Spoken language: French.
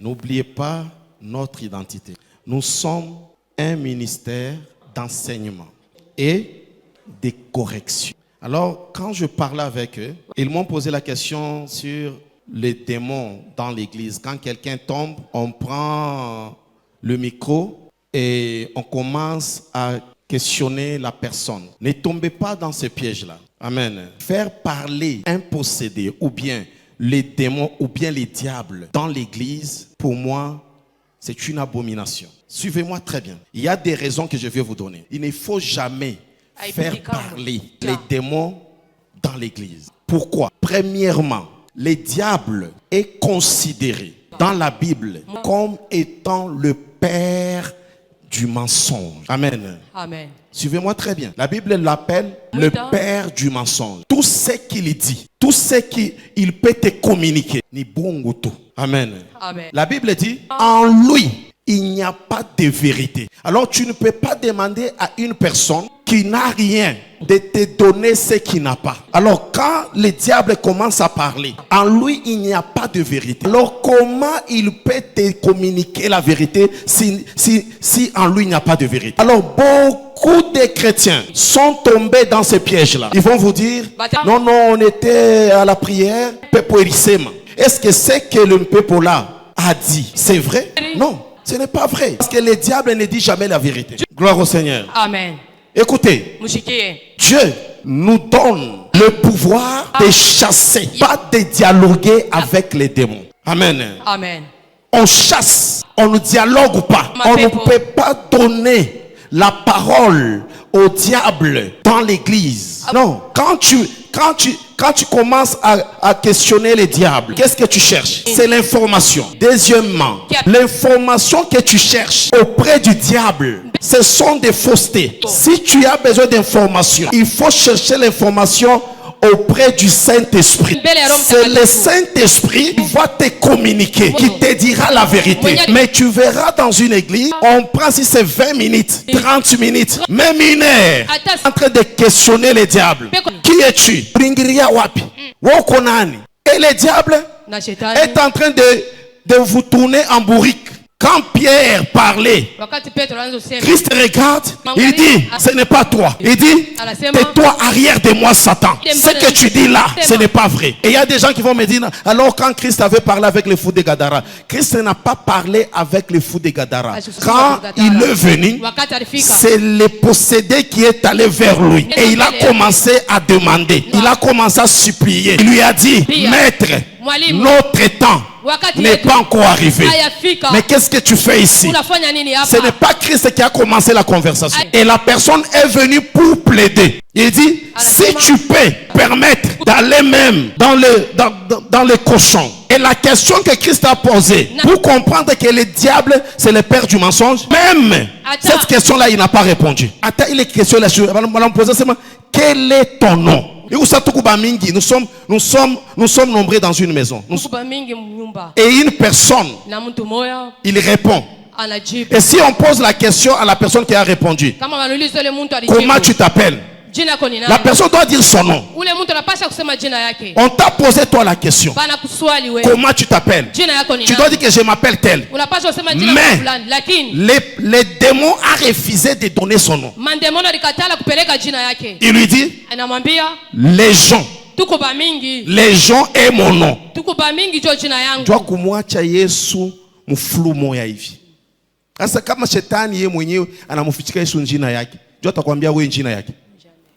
N'oubliez pas notre identité. Nous sommes un ministère d'enseignement et de correction. Alors, quand je parlais avec eux, ils m'ont posé la question sur les démons dans l'église. Quand quelqu'un tombe, on prend le micro et on commence à questionner la personne. Ne tombez pas dans ce piège-là. Amen. Faire parler un possédé ou bien les démons ou bien les diables dans l'église, pour moi, c'est une abomination. Suivez-moi très bien. Il y a des raisons que je vais vous donner. Il ne faut jamais faire parler les démons dans l'église. Pourquoi? Premièrement, le diable est considéré dans la Bible comme étant le père du mensonge. Amen. Amen. Suivez-moi très bien. La Bible l'appelle le père du mensonge. Tout ce qu'il dit, tout ce qu'il peut te communiquer, ni bon ou tout. Amen. Amen. La Bible dit, en lui, il n'y a pas de vérité. Alors tu ne peux pas demander à une personne qui n'a rien de te donner ce qu'il n'a pas. Alors quand le diable commence à parler, en lui il n'y a pas de vérité. Alors comment il peut te communiquer la vérité si en lui il n'y a pas de vérité? Alors beaucoup de chrétiens sont tombés dans ces pièges-là. Ils vont vous dire, non, on était à la prière, est-ce que c'est que le peuple là a dit, c'est vrai? Non. Ce n'est pas vrai. Parce que le diable ne dit jamais la vérité. Gloire au Seigneur. Amen. Écoutez, Dieu nous donne le pouvoir de chasser, pas de dialoguer avec les démons. Amen. Amen. On chasse, on ne dialogue pas. On ne peut pas donner la parole au diable dans l'église. Non. Quand tu commences à questionner les diables, qu'est-ce que tu cherches? C'est l'information. Deuxièmement, l'information que tu cherches auprès du diable, ce sont des faussetés. Si tu as besoin d'information, il faut chercher l'information auprès du Saint-Esprit. C'est le Saint-Esprit qui va te communiquer, qui te dira la vérité. Mais tu verras dans une église, on prend si c'est 20 minutes, 30 minutes, même 1 heure, en train de questionner les diables. Qui es-tu? Et le diable est en train de vous tourner en bourrique. Quand Pierre parlait, Christ regarde, il dit, ce n'est pas toi. Il dit, tais-toi arrière de moi, Satan. Ce que tu dis là, ce n'est pas vrai. Et il y a des gens qui vont me dire, alors quand Christ avait parlé avec les fous de Gadara, Christ n'a pas parlé avec les fous de Gadara. Quand il est venu, c'est le possédé qui est allé vers lui. Et il a commencé à demander. Il a commencé à supplier. Il lui a dit, maître, notre temps n'est pas encore arrivé. Mais qu'est-ce que tu fais ici? Ce n'est pas Christ qui a commencé la conversation. Et la personne est venue pour plaider. Il dit, si tu peux permettre d'aller même dans le cochon. Et la question que Christ a posée, pour comprendre que le diable, c'est le père du mensonge, même cette question-là, il n'a pas répondu. Attends, il est question là-dessus. Quel est ton nom? Nous sommes nombreux dans une maison. Et une personne, il répond. Et si on pose la question à la personne qui a répondu, comment tu t'appelles? La personne doit dire son nom. On t'a posé toi la question. Comment tu t'appelles? Tu dois dire que je m'appelle tel. Mais les démons a refusé de donner son nom. Il lui dit, les gens est mon nom. Toi kumwacha Yesu mfulu moya hivi. Sasa kama shetani yeye mwenyewe anamufichika Yesu njina yake. Jua atakwambia wewe njina yake.